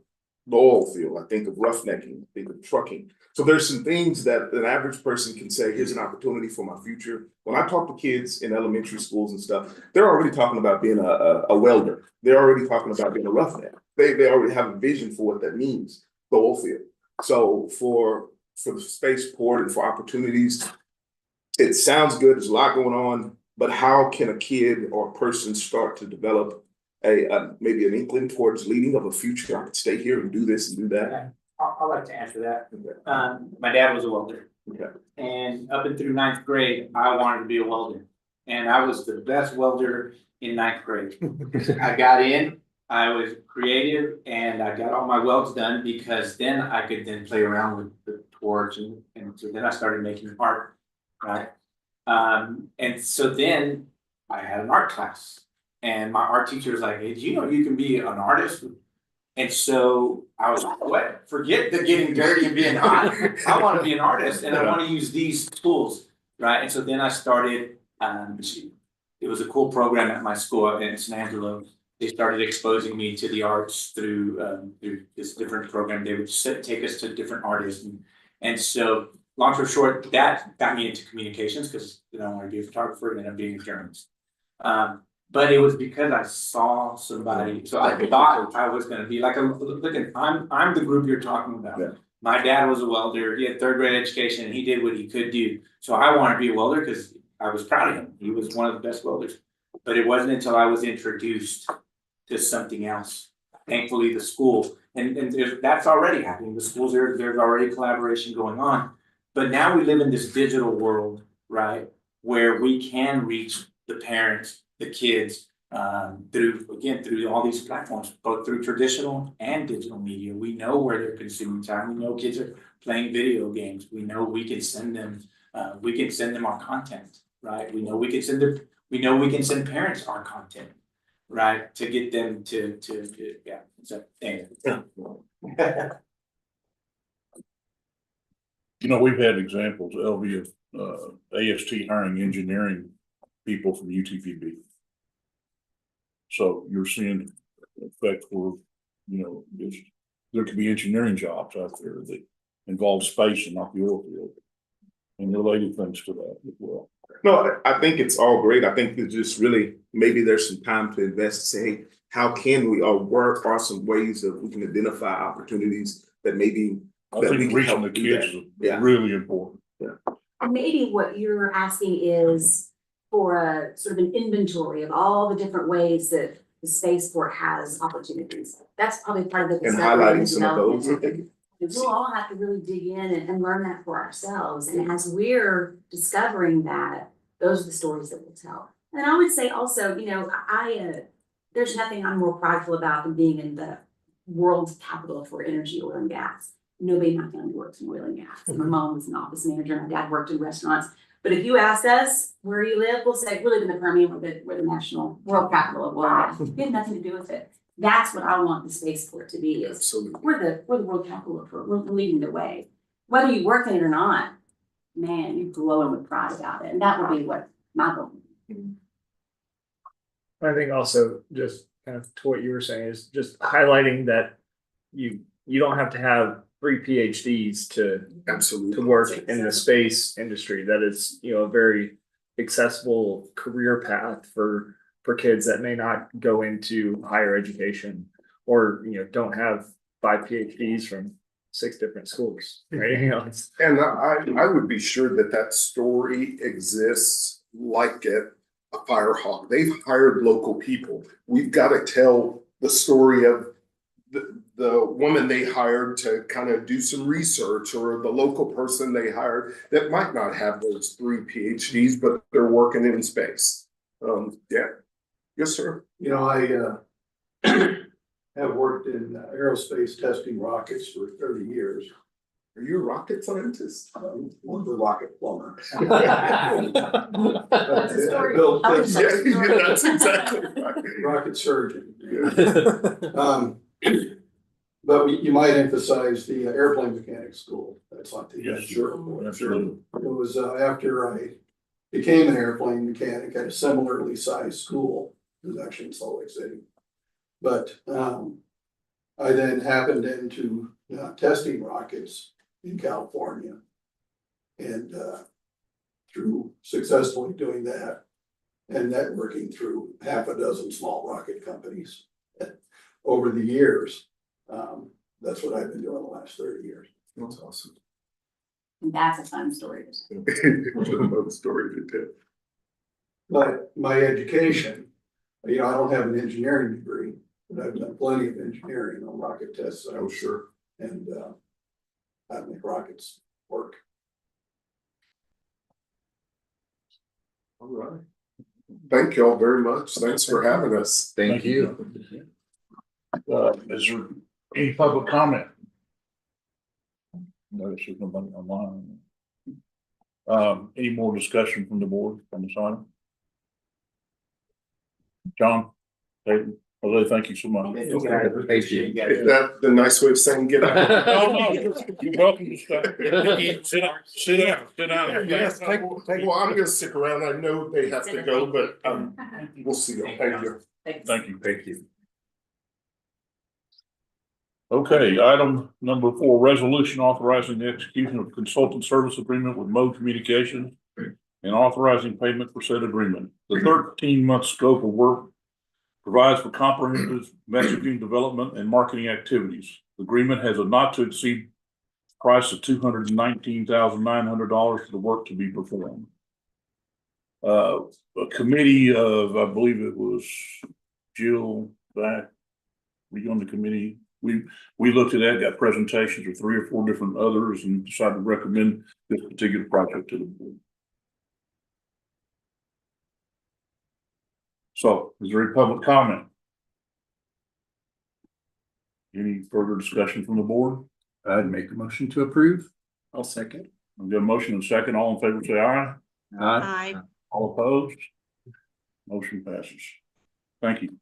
[SPEAKER 11] the oil field, I think of roughnecking, I think of trucking. So there's some things that an average person can say, here's an opportunity for my future. When I talk to kids in elementary schools and stuff, they're already talking about being a welder. They're already talking about being a roughneck. They already have a vision for what that means, the oil field. So for the spaceport and for opportunities, it sounds good. There's a lot going on, but how can a kid or a person start to develop maybe an inkling towards leading of a future? I could stay here and do this and do that.
[SPEAKER 6] I'd like to answer that. My dad was a welder.
[SPEAKER 11] Okay.
[SPEAKER 6] And up and through 9th grade, I wanted to be a welder. And I was the best welder in 9th grade. I got in, I was creative, and I got all my welds done because then I could then play around with the torch and so then I started making art, right? And so then I had an art class. And my art teacher was like, hey, do you know you can be an artist? And so I was like, what? Forget the getting dirty and being hot. I want to be an artist and I want to use these tools, right? And so then I started, it was a cool program at my school in San Angelo. They started exposing me to the arts through this different program. They would take us to different artists. And so long story short, that got me into communications because I wanted to be a photographer and then I'm being a journalist. But it was because I saw somebody, so I thought I was gonna be like, look at, I'm the group you're talking about.
[SPEAKER 11] Yeah.
[SPEAKER 6] My dad was a welder, he had 3rd grade education and he did what he could do. So I wanted to be a welder because I was proud of him. He was one of the best welders. But it wasn't until I was introduced to something else. Thankfully, the school, and that's already happening. The schools, there's already collaboration going on. But now we live in this digital world, right? Where we can reach the parents, the kids, through all these platforms, both through traditional and digital media. We know where they're consuming time. We know kids are playing video games. We know we can send them, our content, right? We know we can send parents our content, right? To get them to yeah. So anyway.
[SPEAKER 2] You know, we've had examples, LV, of AST hiring engineering people from UTPB. So you're seeing effect for, there could be engineering jobs out there that involve space and not the oil field. And related things to that as well.
[SPEAKER 11] No, I think it's all great. I think it's just really, maybe there's some time to invest, say, hey, how can we, or where are some ways that we can identify opportunities that maybe.
[SPEAKER 2] I think reaching the kids is really important.
[SPEAKER 11] Yeah.
[SPEAKER 7] And maybe what you're asking is for a sort of an inventory of all the different ways that the spaceport has opportunities. That's probably part of the
[SPEAKER 11] And
[SPEAKER 7] discovery and
[SPEAKER 11] highlighting
[SPEAKER 7] the
[SPEAKER 11] some of those.
[SPEAKER 7] development. We'll all have to really dig in and learn that for ourselves. And as we're discovering that, those are the stories that we'll tell. And I would say also, you know, there's nothing I'm more prideful about than being in the world's capital for energy, oil and gas. Nobody in my family works in oil and gas. My mom was an office manager, my dad worked in restaurants. But if you ask us where you live, we'll say, we live in the Permian, we're the national world capital of oil and gas. We have nothing to do with it. That's what I want the spaceport to be, is
[SPEAKER 5] Absolutely.
[SPEAKER 7] we're the world capital of, we're leading the way. Whether you work in it or not, man, you're glowing with pride about it. And that will be what my goal.
[SPEAKER 12] I think also just kind of to what you were saying is just highlighting that you don't have to have 3 PhDs to
[SPEAKER 5] Absolutely.
[SPEAKER 12] work in the space industry. That is, you know, a very accessible career path for kids that may not go into higher education or, you know, don't have 5 PhDs from 6 different schools, right? You know,
[SPEAKER 5] And I would be sure that that story exists like at a Firehawk. They've hired local people. We've got to tell the story of the woman they hired to kind of do some research, or the local person they hired that might not have those 3 PhDs, but they're working in space. Yeah. Yes, sir.
[SPEAKER 13] You know, I have worked in aerospace testing rockets for 30 years.
[SPEAKER 5] Are you a rocket scientist?
[SPEAKER 13] One the rocket plumber.
[SPEAKER 7] That's a story.
[SPEAKER 13] Built
[SPEAKER 7] I
[SPEAKER 13] this-
[SPEAKER 7] would
[SPEAKER 5] Yeah, that's exactly right.
[SPEAKER 13] Rocket surgeon. But you might emphasize the airplane mechanics school. That's like the.
[SPEAKER 2] Yes, sure. Absolutely.
[SPEAKER 13] It was after I became an airplane mechanic at a similarly sized school. It was actually in Salt Lake City. But I then happened into testing rockets in California. And through successfully doing that and networking through half a dozen small rocket companies over the years, that's what I've been doing the last 30 years.
[SPEAKER 5] That's awesome.
[SPEAKER 7] And that's a fun story.
[SPEAKER 5] Another story to tell.
[SPEAKER 13] But my education, you know, I don't have an engineering degree, but I've done plenty of engineering on rocket tests.
[SPEAKER 5] Oh, sure.
[SPEAKER 13] And how to make rockets work.
[SPEAKER 5] All right. Thank you all very much. Thanks for having us.
[SPEAKER 8] Thank you.
[SPEAKER 2] Is there any public comment? Notice there's nobody online. Any more discussion from the board on this item? John, Hayden, Jose, thank you so much.
[SPEAKER 8] Thank you.
[SPEAKER 5] Is that the nice way of saying get out?
[SPEAKER 2] No, you're welcome to stay. Sit down.
[SPEAKER 5] Yes, well, I'm gonna stick around. I know they have to go, but we'll see you. Thank you.
[SPEAKER 2] Thank you.
[SPEAKER 8] Thank you.
[SPEAKER 2] Okay, item number 4, resolution authorizing the execution of consultant service agreement with Mode Communications and authorizing payment for said agreement. The 13-month scope of work provides for comprehensive messaging development and marketing activities. The agreement has a not to exceed price of $219,900 for the work to be performed. A committee of, I believe it was Jill back, were you on the committee? We looked at that, got presentations of 3 or 4 different others, and decided to recommend this particular project to the board. So, is there any public comment? Any further discussion from the board?
[SPEAKER 8] I'd make a motion to approve.
[SPEAKER 12] I'll second.
[SPEAKER 2] I've got a motion and a second. All in favor, say aye.
[SPEAKER 8] Aye.
[SPEAKER 2] All opposed? Motion passes. Thank you.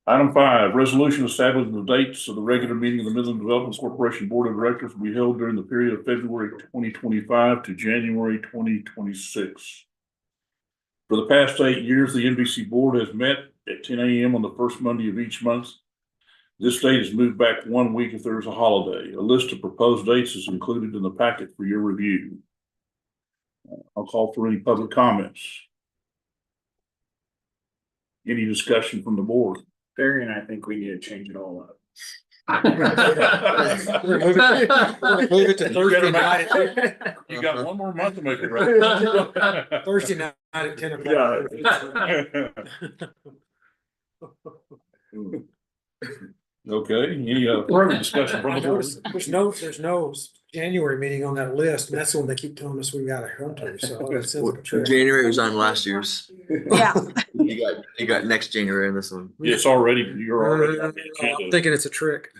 [SPEAKER 2] Item 5, resolution establishing the dates of the regular meeting of the Midland Development Corporation Board of Directors will be held during the period of February 2025 to January 2026. For the past 8 years, the NBC board has met at 10 a.m. on the first Monday of each month. This date is moved back 1 week if there is a holiday. A list of proposed dates is included in the packet for your review. I'll call for any public comments. Any discussion from the board?
[SPEAKER 12] Barry and I think we need to change it all up.
[SPEAKER 3] We're move it to Thursday night.
[SPEAKER 2] You got one more month to make it right.
[SPEAKER 3] Thursday night at 10 o'clock.
[SPEAKER 2] Okay, any further discussion from the board?
[SPEAKER 3] There's no January meeting on that list, and that's the one they keep telling us we gotta come to, so. it sounds like a trick.
[SPEAKER 1] January was on last year's.
[SPEAKER 7] Yeah.
[SPEAKER 1] You got next January in this one.
[SPEAKER 2] It's already, you're already on the
[SPEAKER 3] I'm
[SPEAKER 2] agenda.
[SPEAKER 3] thinking it's a trick.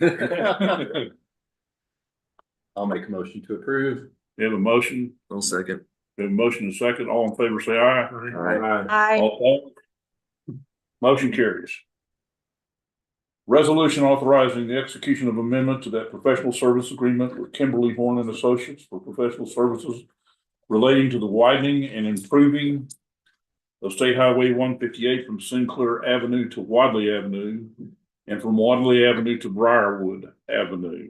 [SPEAKER 8] I'll make a motion to approve.
[SPEAKER 2] We have a motion,
[SPEAKER 1] I'll second.
[SPEAKER 2] we have a motion and a second, all in favor, say aye.
[SPEAKER 7] Aye.
[SPEAKER 2] All opposed? Motion carries. Resolution authorizing the execution of amendment to that professional service agreement with Kimberly Horn and Associates for professional services relating to the widening and improving of State Highway 158 from Sinclair Avenue to Wadley Avenue and from Wadley Avenue to Briarwood Avenue.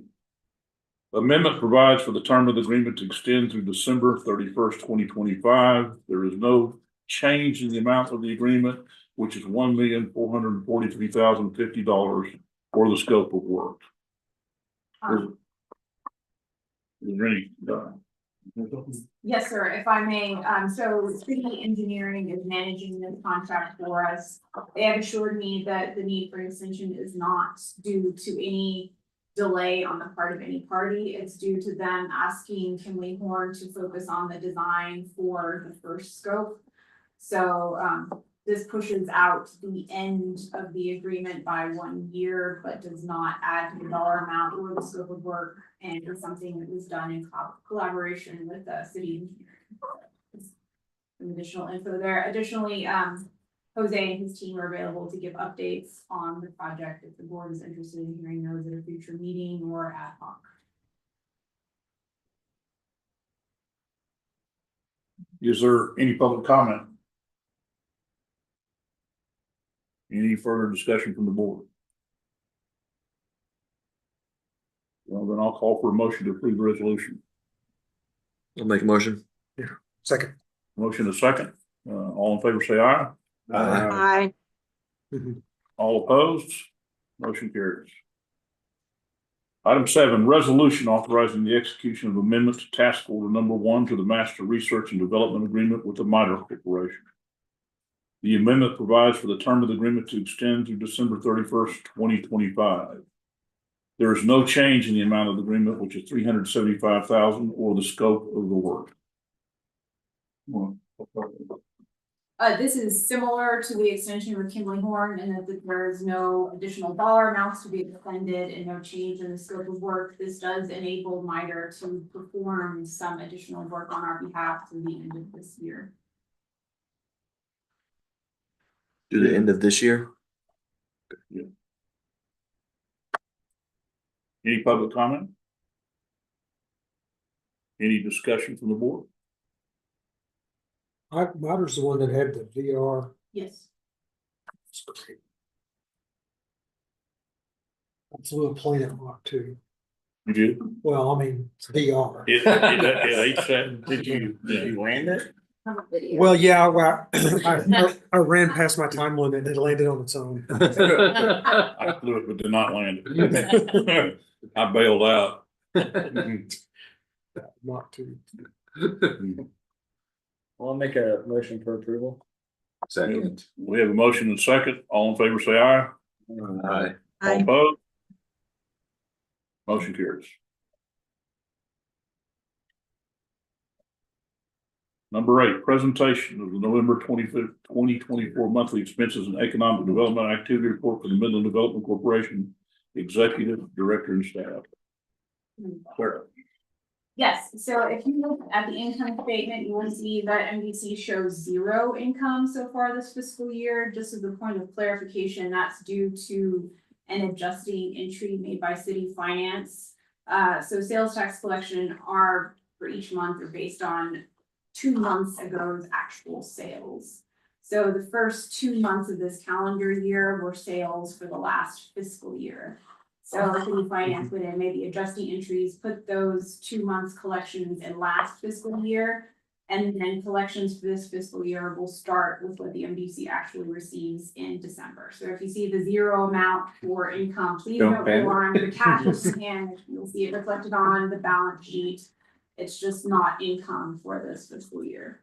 [SPEAKER 2] Amendment provides for the term of the agreement to extend through December 31st, 2025. There is no change in the amount of the agreement, which is $1,443,050 for the scope of work. Is there any,
[SPEAKER 4] Yes, sir, if I may, so city engineering is managing this contract for us. They have assured me that the need for extension is not due to any delay on the part of any party. It's due to them asking Kimley Horn to focus on the design for the first scope. So, this pushes out the end of the agreement by 1 year, but does not add to the dollar amount or the scope of work. And it's something that was done in collaboration with the city engineering. Some additional info there. Additionally, Jose and his team are available to give updates on the project if the board is interested in hearing those at a future meeting or ad hoc.
[SPEAKER 2] is there any public comment? Any further discussion from the board? Well, then I'll call for a motion to approve the resolution.
[SPEAKER 1] I'll make a motion.
[SPEAKER 3] Second.
[SPEAKER 2] Motion is second. All in favor, say aye.
[SPEAKER 7] Aye.
[SPEAKER 2] All opposed? Motion carries. Item 7, resolution authorizing the execution of amendment to task order number 1 to the Master Research and Development Agreement with the MITRE Corporation. The amendment provides for the term of the agreement to extend through December 31st, 2025. There is no change in the amount of the agreement, which is $375,000, or the scope of the work.
[SPEAKER 4] This is similar to the extension with Kimley Horn in that there is no additional dollar amounts to be expended and no change in the scope of work. This does enable MITRE to perform some additional work on our behalf through the end of this year.
[SPEAKER 1] To the end of this year.
[SPEAKER 2] Yeah. Any public comment? Any discussion from the board?
[SPEAKER 3] MITRE's the one that had the VR.
[SPEAKER 4] Yes.
[SPEAKER 3] It's a little planet rock too.
[SPEAKER 2] You did?
[SPEAKER 3] Well, I mean, it's VR.
[SPEAKER 2] It H7, did you land it?
[SPEAKER 3] Well, yeah, I ran past my time limit and it landed on its own.
[SPEAKER 2] I flew it, but did not land it. I bailed out.
[SPEAKER 3] Mach 2.
[SPEAKER 12] I'll make a motion for approval.
[SPEAKER 8] Second.
[SPEAKER 2] We have a motion and second. All in favor, say aye.
[SPEAKER 1] Aye.
[SPEAKER 2] All opposed? Motion carries. Number 8, presentation of the November 25th, 2024 monthly expenses and economic development activity report for the Midland Development Corporation Executive Director and staff. Clara.
[SPEAKER 4] Yes, so if you look at the income statement, you will see that MDC shows 0 income so far this fiscal year. Just as a point of clarification, that's due to an adjusting entry made by city finance. So sales tax collection are for each month are based on 2 months ago's actual sales. So the first 2 months of this calendar year were sales for the last fiscal year. So city finance would maybe adjusting entries, put those 2 months collections in last fiscal year, And then collections for this fiscal year will start with what the MDC actually receives in December. So if you see the zero amount for income, please
[SPEAKER 8] Don't
[SPEAKER 4] don't
[SPEAKER 8] panic.
[SPEAKER 4] go on the cash will stand, you'll see it reflected on the balance sheet. It's just not income for this fiscal year.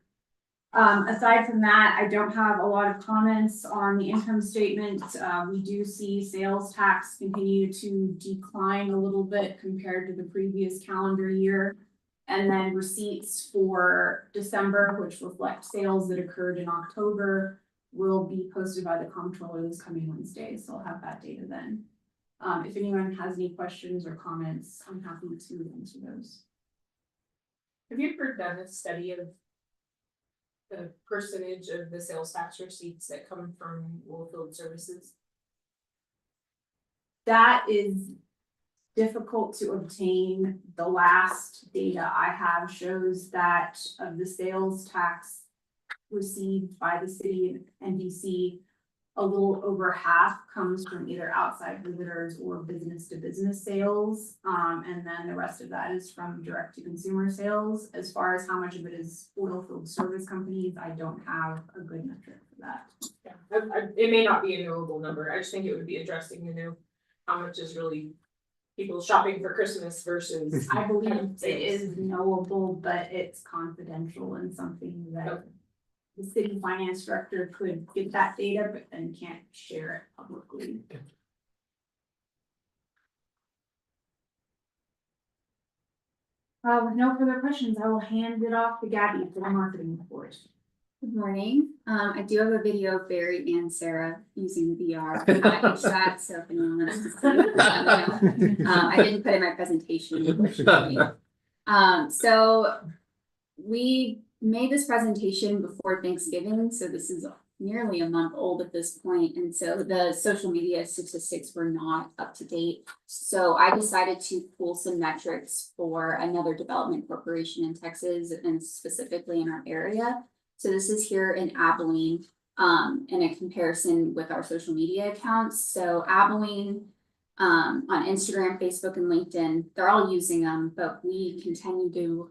[SPEAKER 4] Aside from that, I don't have a lot of comments on the income statement. We do see sales tax continue to decline a little bit compared to the previous calendar year. And then receipts for December, which reflect sales that occurred in October, will be posted by the comptroller this coming Wednesday, so I'll have that data then. If anyone has any questions or comments, I'm happy to answer those.
[SPEAKER 10] Have you ever done a study of the percentage of the sales tax receipts that come from oilfield services?
[SPEAKER 4] That is difficult to obtain. The last data I have shows that of the sales tax received by the city and NDC, a little over half comes from either outside visitors or business to business sales. And then the rest of that is from direct to consumer sales. As far as how much of it is oil field service companies, I don't have a good metric for that.
[SPEAKER 10] Yeah, it may not be a knowable number. I just think it would be interesting to know how much is really people shopping for Christmas versus.
[SPEAKER 4] I believe it is knowable, but it's confidential and something that the city finance director could get that data, but then can't share it publicly. With no further questions, I will hand it off to Gabby for the marketing report.
[SPEAKER 14] Good morning. I do have a video of Barry and Sarah using VR. That, so if anyone wants to see it, let me know. I didn't put in my presentation, unfortunately. So we made this presentation before Thanksgiving, so this is nearly a month old at this point, and so the social media statistics were not up to date. So I decided to pull some metrics for another development corporation in Texas and specifically in our area. So this is here in Abilene, in a comparison with our social media accounts. So Abilene, on Instagram, Facebook, and LinkedIn, they're all using them, but we continue to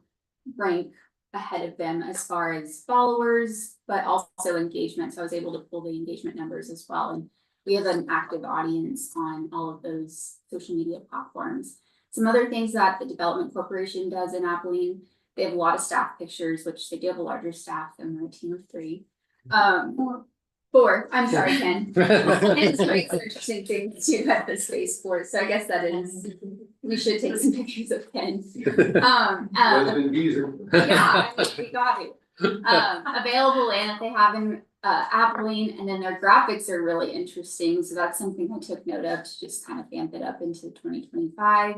[SPEAKER 14] rank ahead of them as far as followers, but also engagement. So I was able to pull the engagement numbers as well. And we have an active audience on all of those social media platforms. Some other things that the Development Corporation does in Abilene, they have a lot of staff pictures, which they do have a larger staff than we're a team of 3. 4, I'm sorry, Ken. And some interesting things too at the spaceport. So I guess that is, we should take some pictures of Ken. Yeah, we got it. Available and if they have in Abilene, and then their graphics are really interesting. So that's something I took note of to just kind of vamp it up into 2025.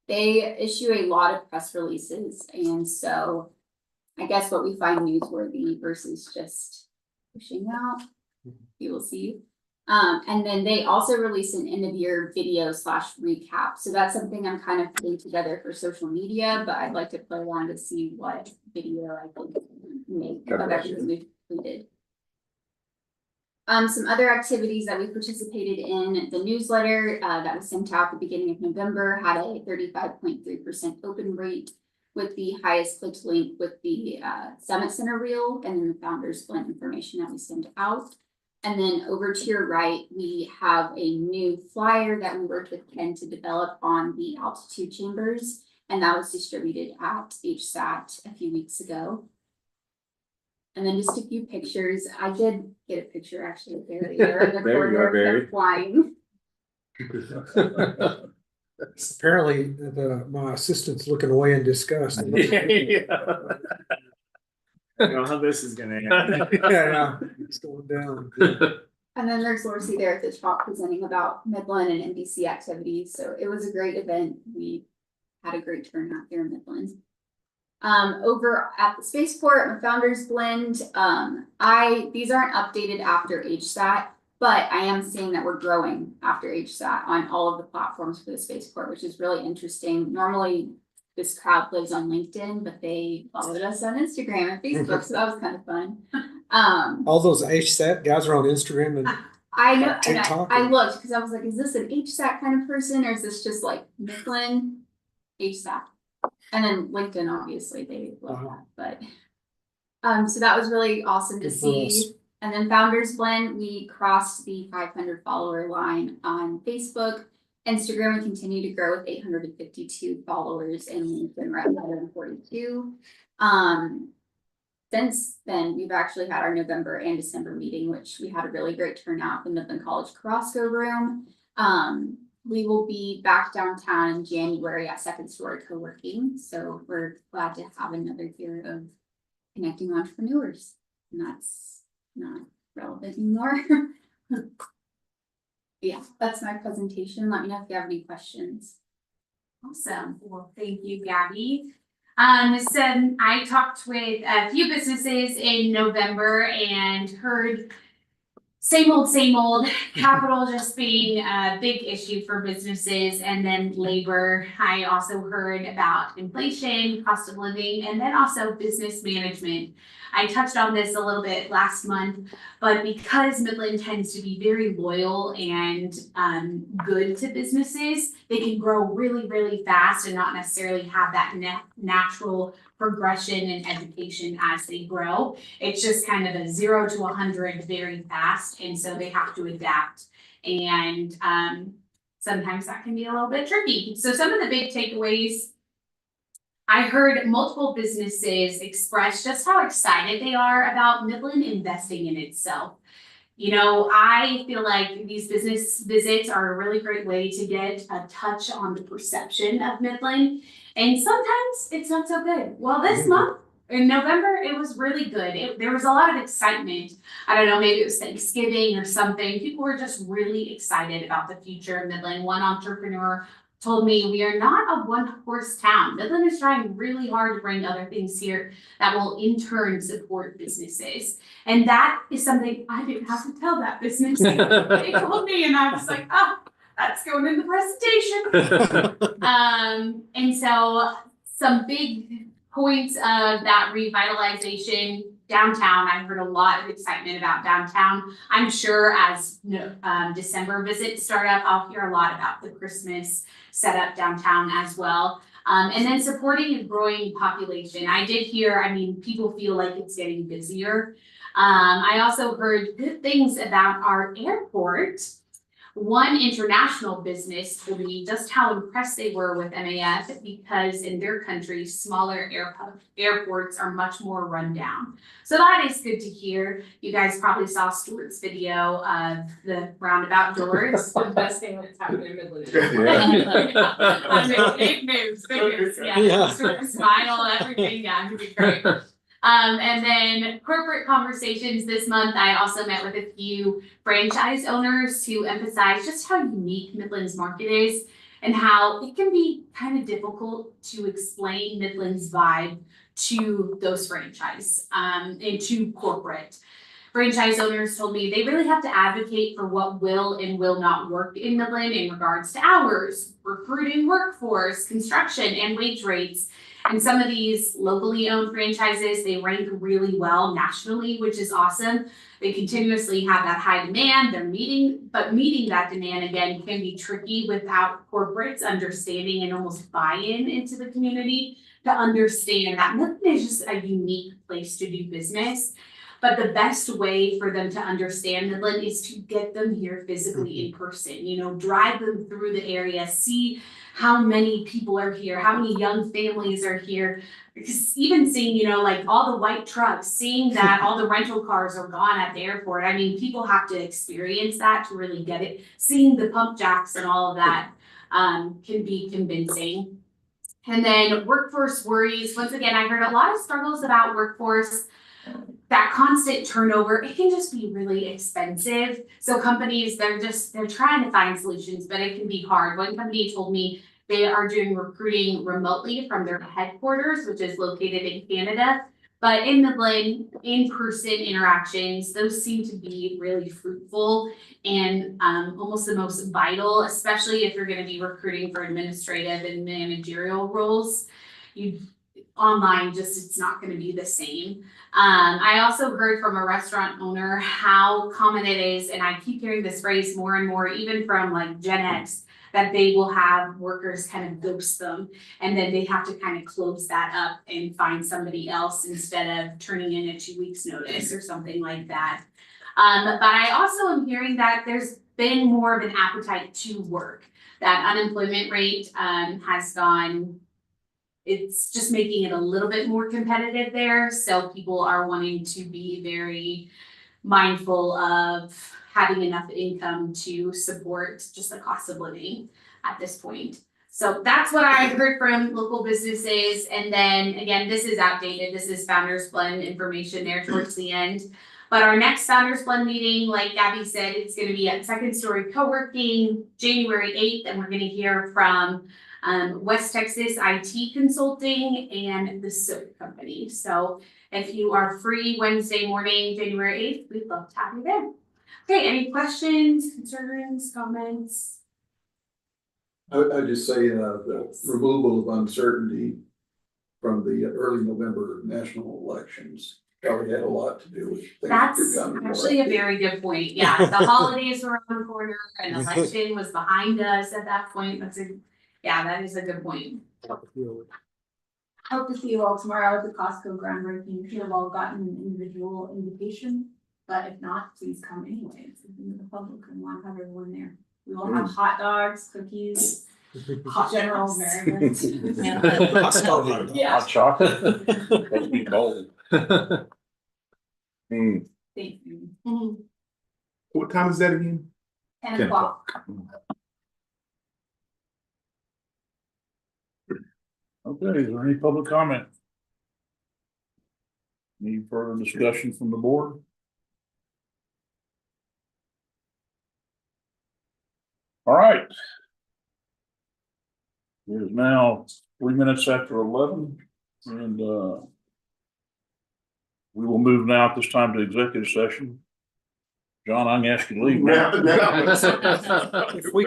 [SPEAKER 14] They issue a lot of press releases, and so I guess what we find newsworthy versus just pushing out, you will see. And then they also release an end of year video / recap. So that's something I'm kind of putting together for social media, but I'd like to play around to see what video I can make of everything we've completed. Some other activities that we participated in, the newsletter that was sent out at the beginning of November had a 35.3% open rate, with the highest clicked link with the Summit Center reel and then the Founders Blend information that we sent out. And then over to your right, we have a new flyer that we worked with Ken to develop on the altitude chambers, and that was distributed at HSAT a few weeks ago. And then just a few pictures. I did get a picture actually of Barry. There you are, Barry. Flying.
[SPEAKER 3] Apparently, my assistant's looking away in disgust.
[SPEAKER 12] I don't know how this is gonna end.
[SPEAKER 3] Yeah, it's going down.
[SPEAKER 14] And then there's Lorcy there at the top presenting about Midland and NBC activities. So it was a great event. We had a great turnout here in Midland. Over at the spaceport, Founders Blend, these aren't updated after HSAT, but I am seeing that we're growing after HSAT on all of the platforms for the spaceport, which is really interesting. Normally this crowd lives on LinkedIn, but they followed us on Instagram and Facebook, so that was kind of fun.
[SPEAKER 3] All those HSAT guys are on Instagram and
[SPEAKER 14] I know, and
[SPEAKER 3] TikTok.
[SPEAKER 14] I looked because I was like, is this an HSAT kind of person, or is this just like Midland HSAT? And then LinkedIn, obviously, they love that, but So that was really awesome to
[SPEAKER 3] Good for us.
[SPEAKER 14] see. And then Founders Blend, we crossed the 500 follower line on Facebook. Instagram, we continue to grow with 852 followers, and LinkedIn, we're at 142. Since then, we've actually had our November and December meeting, which we had a really great turnout in the Midland College Carrasco room. We will be back downtown in January at Second Story Co-working. So we're glad to have another year of connecting entrepreneurs. And that's not relevant anymore. Yeah, that's my presentation. Let me know if you have any questions.
[SPEAKER 4] Awesome. Well, thank you, Gabby. So I talked with a few businesses in November and heard same old, capital just being a big issue for businesses, and then labor. I also heard about inflation, cost of living, and then also business management. I touched on this a little bit last month, but because Midland tends to be very loyal and good to businesses, they can grow really, really fast and not necessarily have that natural progression and education as they grow. It's just kind of a 0 to 100 very fast, and so they have to adapt. And sometimes that can be a little bit tricky. So some of the big takeaways, I heard multiple businesses express just how excited they are about Midland investing in itself. You know, I feel like these business visits are a really great way to get a touch on the perception of Midland. And sometimes it's not so good. Well, this month in November, it was really good. There was a lot of excitement. I don't know, maybe it was Thanksgiving or something. People were just really excited about the future of Midland. One entrepreneur told me we are not a one-horse town. Midland is trying really hard to bring other things here that will in turn support businesses. And that is something I didn't have to tell that business. They told me, and I was like, oh, that's going in the presentation. And so some big points of that revitalization downtown. I heard a lot of excitement about downtown. I'm sure as December visits start up, I'll hear a lot about the Christmas setup downtown as well. And then supporting a growing population. I did hear, I mean, people feel like it's getting busier. I also heard good things about our airport. One international business told me just how impressed they were with MAF because in their country, smaller airports are much more rundown. So that is good to hear. You guys probably saw Stuart's video of the roundabout doors.
[SPEAKER 10] The best thing that's happened in Midland.
[SPEAKER 4] Big news, yeah. Stuart smile, everything, yeah, it'd be great. And then corporate conversations this month, I also met with a few franchise owners to emphasize just how unique Midland's market is and how it can be kind of difficult to explain Midland's vibe to those franchise and to corporate. Franchise owners told me they really have to advocate for what will and will not work in Midland in regards to hours, recruiting workforce, construction, and wage rates. And some of these locally owned franchises, they rank really well nationally, which is awesome. They continuously have that high demand, but meeting that demand again can be tricky without corporates understanding and almost buy-in into the community to understand that Midland is just a unique place to do business. But the best way for them to understand Midland is to get them here physically in person, you know, drive them through the area, see how many people are here, how many young families are here. Because even seeing, you know, like all the white trucks, seeing that all the rental cars are gone at the airport. I mean, people have to experience that to really get it. Seeing the pump jacks and all of that can be convincing. And then workforce worries. Once again, I heard a lot of struggles about workforce. That constant turnover, it can just be really expensive. So companies, they're trying to find solutions, but it can be hard. One company told me they are doing recruiting remotely from their headquarters, which is located in Canada. But in Midland, in-person interactions, those seem to be really fruitful and almost the most vital, especially if you're going to be recruiting for administrative and managerial roles. Online, just it's not going to be the same. I also heard from a restaurant owner how common it is, and I keep hearing this phrase more and more, even from like Gen X, that they will have workers kind of ghost them. And then they have to kind of close that up and find somebody else instead of turning in a 2 weeks notice or something like that. But I also am hearing that there's been more of an appetite to work. That unemployment rate has gone, it's just making it a little bit more competitive there. So people are wanting to be very mindful of having enough income to support just the cost of living at this point. So that's what I heard from local businesses. And then again, this is outdated. This is Founders Blend information there towards the end. But our next Founders Blend meeting, like Gabby said, it's going to be at Second Story Co-working January 8th. And we're going to hear from West Texas IT Consulting and the Soap Company. So if you are free Wednesday morning, January 8th, we'd love to have you there. Okay, any questions, concerns, comments?
[SPEAKER 13] I just say, the removal of uncertainty from the early November national elections probably had a lot to do with. things
[SPEAKER 4] That's
[SPEAKER 13] becoming more
[SPEAKER 4] actually a
[SPEAKER 13] active.
[SPEAKER 4] very good point. Yeah, the holidays were around the corner and election was behind us at that point. That is a good point. Hope to see you all tomorrow at the Costco groundbreaking. If you have all gotten an individual invitation, but if not, please come anyway. It's open to the public and want to have everyone there. We will have hot dogs, cookies, hot general merriment. Yeah.
[SPEAKER 2] Hot chocolate. Let's be bold.
[SPEAKER 11] Mm.
[SPEAKER 4] Thank you.
[SPEAKER 11] What time is that again?
[SPEAKER 4] 10 o'clock.
[SPEAKER 2] Okay, is there any public comment? Any further discussion from the board? All right. It is now 3 minutes after 11 and we will move now at this time to executive session. John, I'm gonna ask you to leave now.
[SPEAKER 3] If we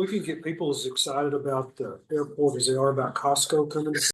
[SPEAKER 3] can get people as excited about the airport as they are about Costco coming to